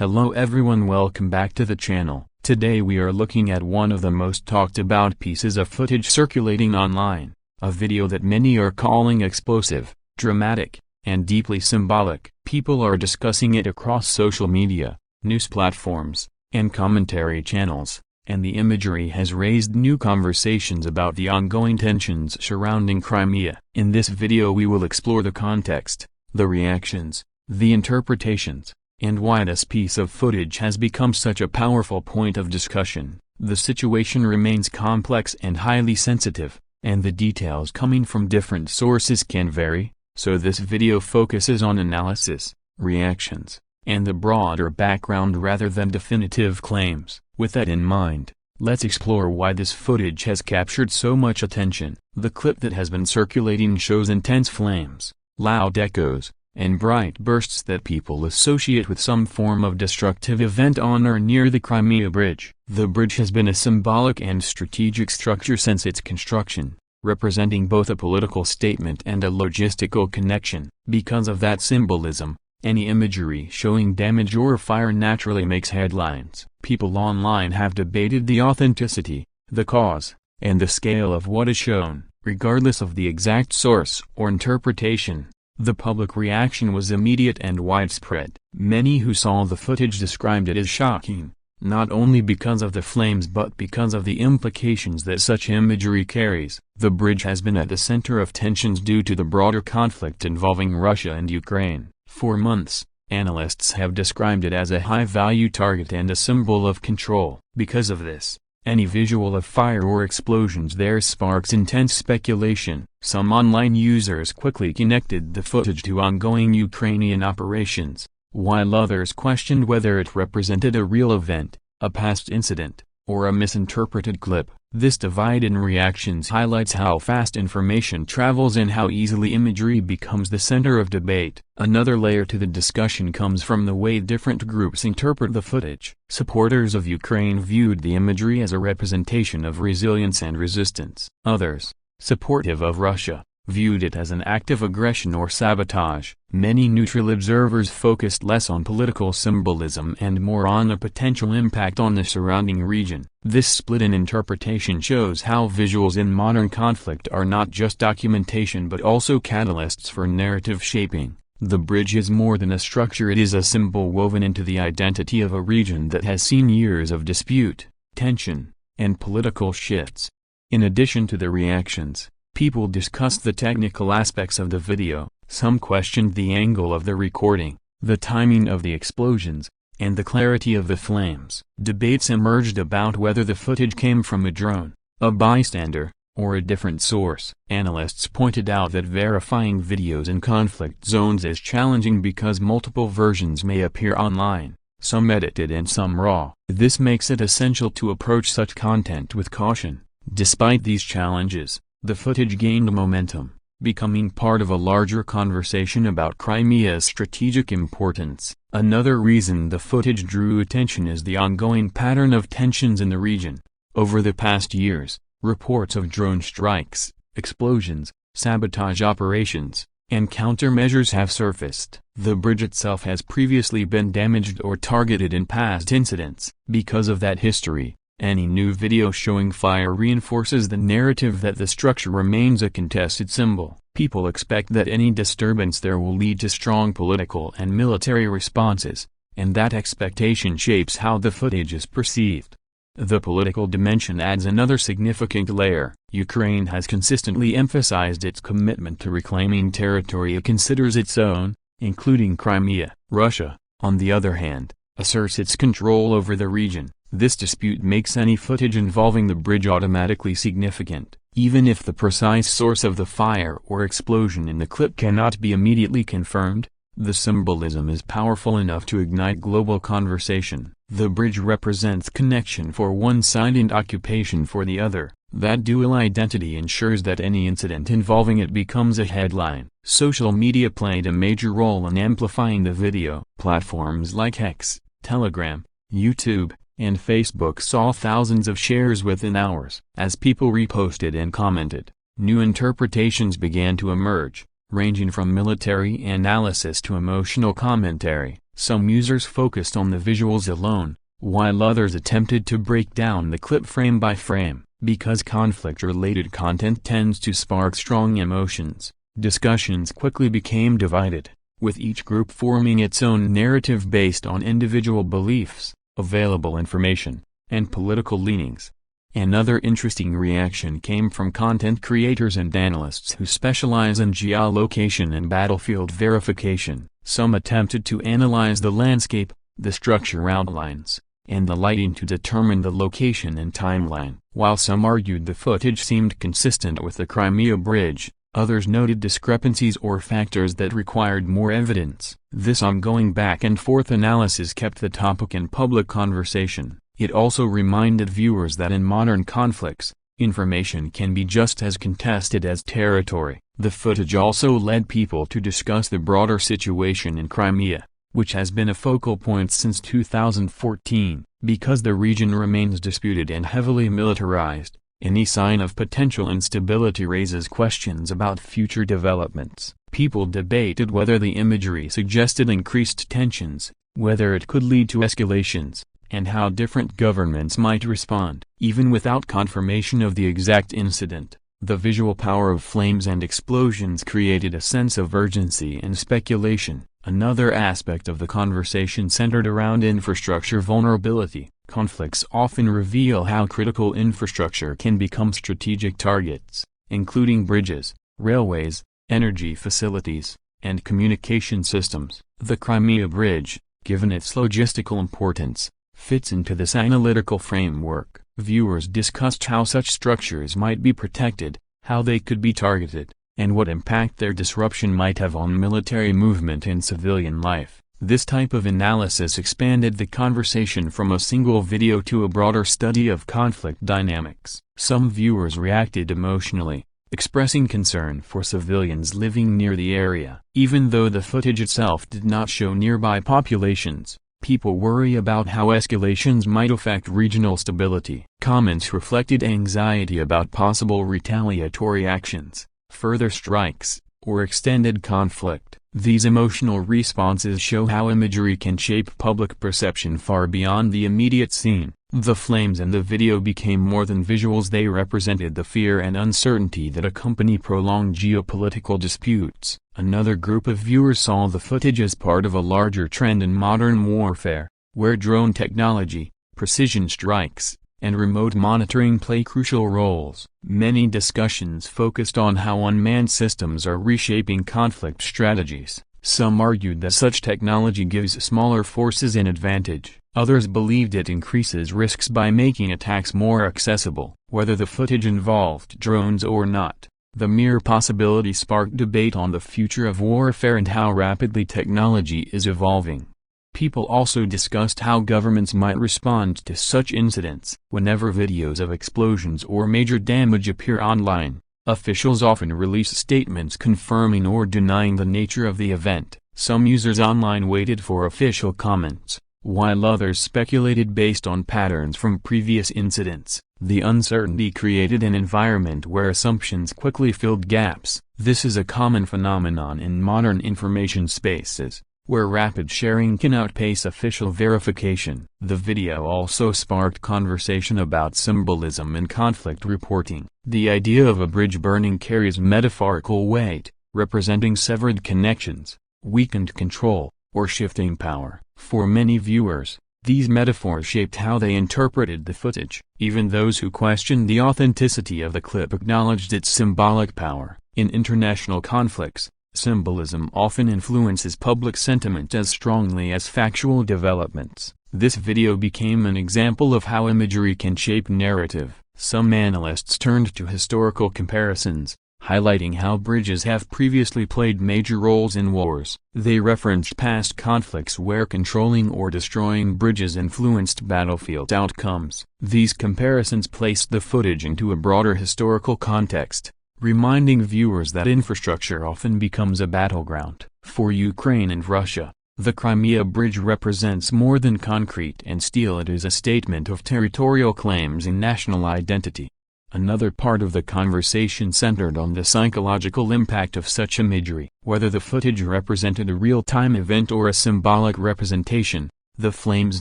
Hello everyone, welcome back to the channel. Today we are looking at one of the most talked about pieces of footage circulating online, a video that many are calling explosive, dramatic, and deeply symbolic. People are discussing it across social media, news platforms, and commentary channels, and the imagery has raised new conversations about the ongoing tensions surrounding Crimea. In this video we will explore the context, the reactions, the interpretations, and why this piece of footage has become such a powerful point of discussion. The situation remains complex and highly sensitive, and the details coming from different sources can vary, so this video focuses on analysis, reactions, and the broader background rather than definitive claims. With that in mind, let's explore why this footage has captured so much attention. The clip that has been circulating shows intense flames, loud echoes, and bright bursts that people associate with some form of destructive event on or near the Crimea Bridge. The bridge has been a symbolic and strategic structure since its construction, representing both a political statement and a logistical connection. Because of that symbolism, any imagery showing damage or fire naturally makes headlines. People online have debated the authenticity, the cause, and the scale of what is shown, regardless of the exact source or interpretation. The public reaction was immediate and widespread. Many who saw the footage described it as shocking, not only because of the flames but because of the implications that such imagery carries. The bridge has been at the center of tensions due to the broader conflict involving Russia and Ukraine. For months, analysts have described it as a high-value target and a symbol of control. Because of this, any visual of fire or explosions there sparks intense speculation. Some online users quickly connected the footage to ongoing Ukrainian operations, while others questioned whether it represented a real event, a past incident, or a misinterpreted clip. This divide in reactions highlights how fast information travels and how easily imagery becomes the center of debate. Another layer to the discussion comes from the way different groups interpret the footage. Supporters of Ukraine viewed the imagery as a representation of resilience and resistance. Others, supportive of Russia, viewed it as an act of aggression or sabotage. Many neutral observers focused less on political symbolism and more on the potential impact on the surrounding region. This split in interpretation shows how visuals in modern conflict are not just documentation but also catalysts for narrative shaping. The bridge is more than a structure, it is a symbol woven into the identity of a region that has seen years of dispute, tension, and political shifts. In addition to the reactions, people discussed the technical aspects of the video. Some questioned the angle of the recording, the timing of the explosions, and the clarity of the flames. Debates emerged about whether the footage came from a drone, a bystander, or a different source. Analysts pointed out that verifying videos in conflict zones is challenging because multiple versions may appear online, some edited and some raw. This makes it essential to approach such content with caution. Despite these challenges, the footage gained momentum, becoming part of a larger conversation about Crimea's strategic importance. Another reason the footage drew attention is the ongoing pattern of tensions in the region. Over the past years, reports of drone strikes, explosions, sabotage operations, and countermeasures have surfaced. The bridge itself has previously been damaged or targeted in past incidents. Because of that history, any new video showing fire reinforces the narrative that the structure remains a contested symbol. People expect that any disturbance there will lead to strong political and military responses, and that expectation shapes how the footage is perceived. The political dimension adds another significant layer. Ukraine has consistently emphasized its commitment to reclaiming territory it considers its own, including Crimea. Russia, on the other hand, asserts its control over the region. This dispute makes any footage involving the bridge automatically significant, even if the precise source of the fire or explosion in the clip cannot be immediately confirmed. The symbolism is powerful enough to ignite global conversation. The bridge represents connection for one side and occupation for the other. That dual identity ensures that any incident involving it becomes a headline. Social media played a major role in amplifying the video. Platforms like X, Telegram, YouTube, and Facebook saw thousands of shares within hours. As people reposted and commented, new interpretations began to emerge, ranging from military analysis to emotional commentary. Some users focused on the visuals alone, while others attempted to break down the clip frame by frame. Because conflict-related content tends to spark strong emotions, discussions quickly became divided, with each group forming its own narrative based on individual beliefs, available information, and political leanings. Another interesting reaction came from content creators and analysts who specialize in geolocation and battlefield verification. Some attempted to analyze the landscape, the structure outlines, and the lighting to determine the location and timeline. While some argued the footage seemed consistent with the Crimea Bridge, others noted discrepancies or factors that required more evidence. This ongoing back-and-forth analysis kept the topic in public conversation. It also reminded viewers that in modern conflicts, information can be just as contested as territory. The footage also led people to discuss the broader situation in Crimea, which has been a focal point since 2014. Because the region remains disputed and heavily militarized, any sign of potential instability raises questions about future developments. People debated whether the imagery suggested increased tensions, whether it could lead to escalations, and how different governments might respond. Even without confirmation of the exact incident, the visual power of flames and explosions created a sense of urgency and speculation. Another aspect of the conversation centered around infrastructure vulnerability. Conflicts often reveal how critical infrastructure can become strategic targets, including bridges, railways, energy facilities, and communication systems. The Crimea Bridge, given its logistical importance, fits into this analytical framework. Viewers discussed how such structures might be protected, how they could be targeted, and what impact their disruption might have on military movement and civilian life. This type of analysis expanded the conversation from a single video to a broader study of conflict dynamics. Some viewers reacted emotionally, expressing concern for civilians living near the area. Even though the footage itself did not show nearby populations, people worry about how escalations might affect regional stability. Comments reflected anxiety about possible retaliatory actions, further strikes, or extended conflict. These emotional responses show how imagery can shape public perception far beyond the immediate scene. The flames in the video became more than visuals. They represented the fear and uncertainty that accompany prolonged geopolitical disputes. Another group of viewers saw the footage as part of a larger trend in modern warfare, where drone technology, precision strikes, and remote monitoring play crucial roles. Many discussions focused on how unmanned systems are reshaping conflict strategies. Some argued that such technology gives smaller forces an advantage. Others believed it increases risks by making attacks more accessible. Whether the footage involved drones or not, the mere possibility sparked debate on the future of warfare and how rapidly technology is evolving. People also discussed how governments might respond to such incidents. Whenever videos of explosions or major damage appear online, officials often release statements confirming or denying the nature of the event. Some users online waited for official comments, while others speculated based on patterns from previous incidents. The uncertainty created an environment where assumptions quickly filled gaps. This is a common phenomenon in modern information spaces, where rapid sharing can outpace official verification. The video also sparked conversation about symbolism in conflict reporting. The idea of a bridge burning carries metaphorical weight, representing severed connections, weakened control, or shifting power. For many viewers, these metaphors shaped how they interpreted the footage. Even those who questioned the authenticity of the clip acknowledged its symbolic power. In international conflicts, symbolism often influences public sentiment as strongly as factual developments. This video became an example of how imagery can shape narrative. Some analysts turned to historical comparisons, highlighting how bridges have previously played major roles in wars. They referenced past conflicts where controlling or destroying bridges influenced battlefield outcomes. These comparisons placed the footage into a broader historical context, reminding viewers that infrastructure often becomes a battleground. For Ukraine and Russia, the Crimea Bridge represents more than concrete and steel. It is a statement of territorial claims and national identity. Another part of the conversation centered on the psychological impact of such imagery. Whether the footage represented a real-time event or a symbolic representation, the flames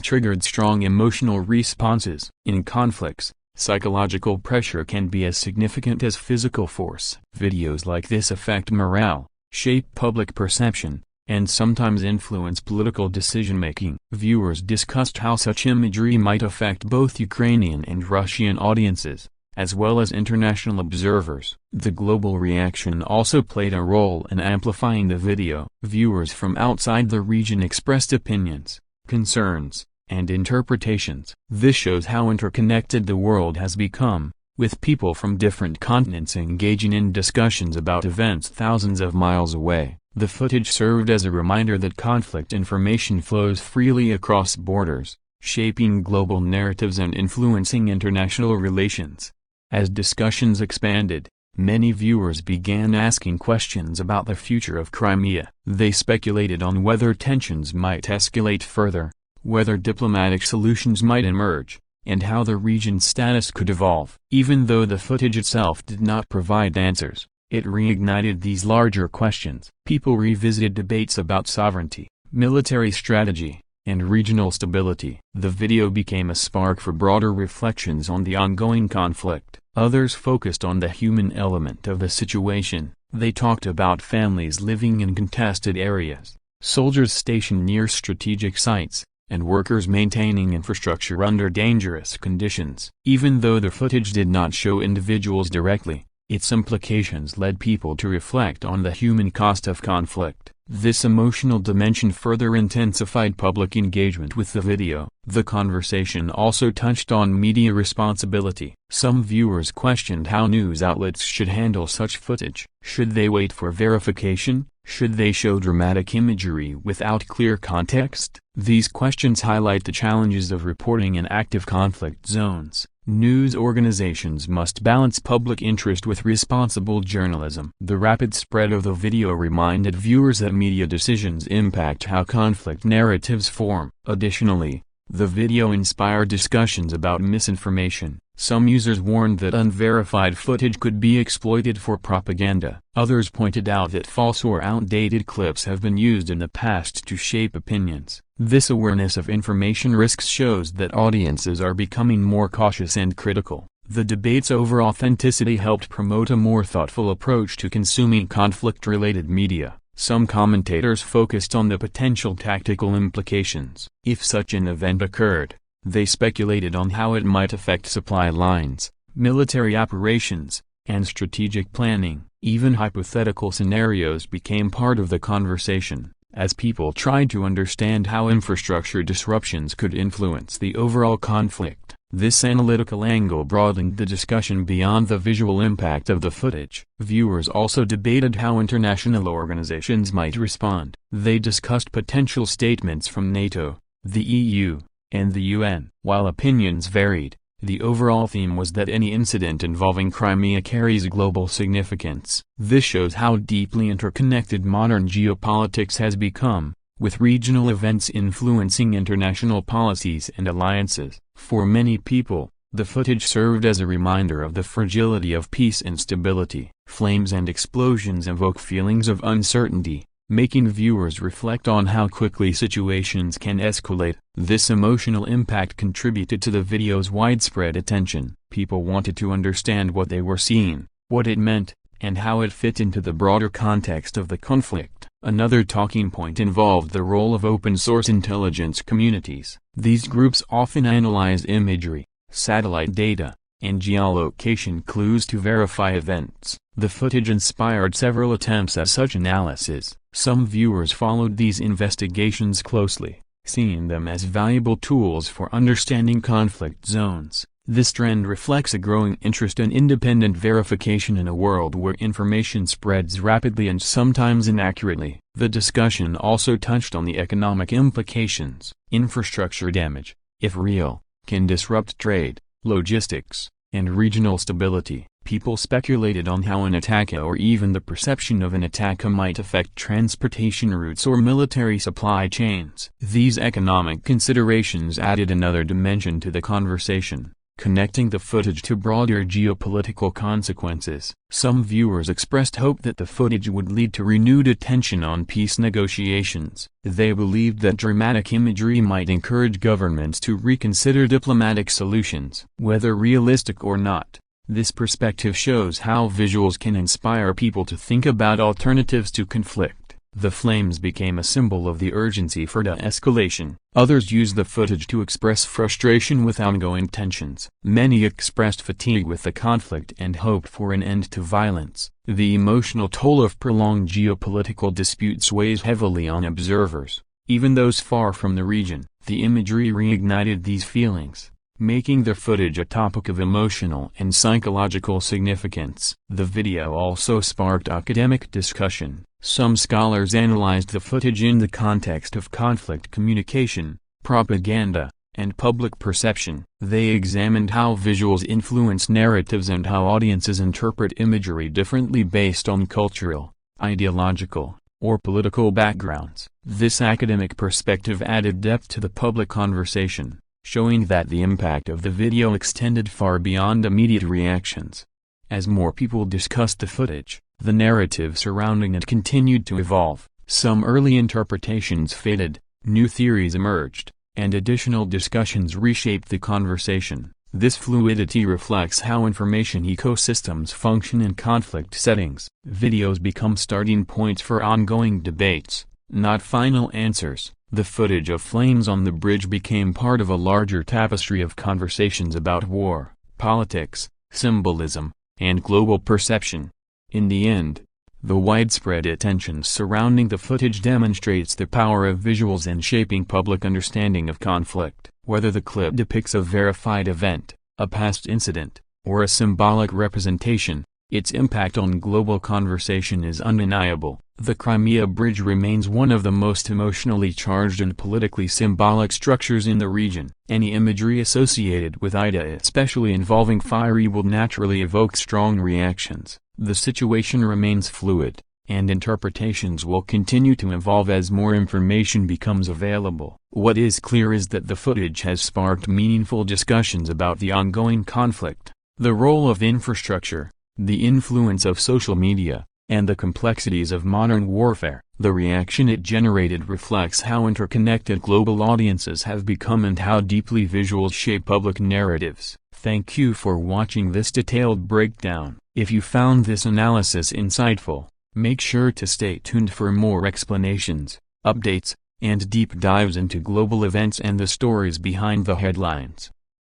triggered strong emotional responses. In conflicts, psychological pressure can be as significant as physical force. Videos like this affect morale, shape public perception, and sometimes influence political decision-making. Viewers discussed how such imagery might affect both Ukrainian and Russian audiences, as well as international observers. The global reaction also played a role in amplifying the video. Viewers from outside the region expressed opinions, concerns, and interpretations. This shows how interconnected the world has become, with people from different continents engaging in discussions about events thousands of miles away. The footage served as a reminder that conflict information flows freely across borders, shaping global narratives and influencing international relations. As discussions expanded, many viewers began asking questions about the future of Crimea. They speculated on whether tensions might escalate further, whether diplomatic solutions might emerge, and how the region's status could evolve. Even though the footage itself did not provide answers, it reignited these larger questions. People revisited debates about sovereignty, military strategy, and regional stability. The video became a spark for broader reflections on the ongoing conflict. Others focused on the human element of the situation. They talked about families living in contested areas, soldiers stationed near strategic sites, and workers maintaining infrastructure under dangerous conditions. Even though the footage did not show individuals directly, its implications led people to reflect on the human cost of conflict. This emotional dimension further intensified public engagement with the video. The conversation also touched on media responsibility. Some viewers questioned how news outlets should handle such footage. Should they wait for verification? Should they show dramatic imagery without clear context? These questions highlight the challenges of reporting in active conflict zones. News organizations must balance public interest with responsible journalism. The rapid spread of the video reminded viewers that media decisions impact how conflict narratives form. Additionally, the video inspired discussions about misinformation. Some users warned that unverified footage could be exploited for propaganda. Others pointed out that false or outdated clips have been used in the past to shape opinions. This awareness of information risks shows that audiences are becoming more cautious and critical. The debates over authenticity helped promote a more thoughtful approach to consuming conflict-related media. Some commentators focused on the potential tactical implications. If such an event occurred, they speculated on how it might affect supply lines, military operations, and strategic planning. Even hypothetical scenarios became part of the conversation, as people tried to understand how infrastructure disruptions could influence the overall conflict. This analytical angle broadened the discussion beyond the visual impact of the footage. Viewers also debated how international organizations might respond. They discussed potential statements from NATO, the EU, and the UN. While opinions varied, the overall theme was that any incident involving Crimea carries global significance. This shows how deeply interconnected modern geopolitics has become, with regional events influencing international policies and alliances. For many people, the footage served as a reminder of the fragility of peace and stability. Flames and explosions evoke feelings of uncertainty, making viewers reflect on how quickly situations can escalate. This emotional impact contributed to the video's widespread attention. People wanted to understand what they were seeing, what it meant, and how it fit into the broader context of the conflict. Another talking point involved the role of open-source intelligence communities. These groups often analyze imagery, satellite data, and geolocation clues to verify events. The footage inspired several attempts at such analysis. Some viewers followed these investigations closely, seeing them as valuable tools for understanding conflict zones. This trend reflects a growing interest in independent verification in a world where information spreads rapidly and sometimes inaccurately. The discussion also touched on the economic implications. Infrastructure damage, if real, can disrupt trade, logistics, and regional stability. People speculated on how an attack or even the perception of an attack might affect transportation routes or military supply chains. These economic considerations added another dimension to the conversation. connecting the footage to broader geopolitical consequences. Some viewers expressed hope that the footage would lead to renewed attention on peace negotiations. They believed that dramatic imagery might encourage governments to reconsider diplomatic solutions. Whether realistic or not, this perspective shows how visuals can inspire people to think about alternatives to conflict. The flames became a symbol of the urgency for de-escalation. Others used the footage to express frustration with ongoing tensions. Many expressed fatigue with the conflict and hoped for an end to violence. The emotional toll of prolonged geopolitical disputes weighs heavily on observers, even those far from the region. The imagery reignited these feelings, making the footage a topic of emotional and psychological significance. The video also sparked academic discussion. Some scholars analyzed the footage in the context of conflict communication, propaganda, and public perception. They examined how visuals influence narratives and how audiences interpret imagery differently based on cultural, ideological, or political backgrounds. This academic perspective added depth to the public conversation, showing that the impact of the video extended far beyond immediate reactions. As more people discussed the footage, the narrative surrounding it continued to evolve. Some early interpretations faded, new theories emerged, and additional discussions reshaped the conversation. This fluidity reflects how information ecosystems function in conflict settings. Videos become starting points for ongoing debates, not final answers. The footage of flames on the bridge became part of a larger tapestry of conversations about war, politics, symbolism, and global perception. In the end, the widespread attention surrounding the footage demonstrates the power of visuals in shaping public understanding of conflict. Whether the clip depicts a verified event, a past incident, or a symbolic representation, its impact on global conversation is undeniable. The Crimea Bridge remains one of the most emotionally charged and politically symbolic structures in the region. Any imagery associated with it, especially involving fire, will naturally evoke strong reactions. The situation remains fluid, and interpretations will continue to evolve as more information becomes available. What is clear is that the footage has sparked meaningful discussions about the ongoing conflict, the role of infrastructure, the influence of social media, and the complexities of modern warfare. The reaction it generated reflects how interconnected global audiences have become and how deeply visuals shape public narratives. Thank you for watching this detailed breakdown. If you found this analysis insightful, make sure to stay tuned for more explanations, updates, and deep dives into global events and the stories behind the headlines.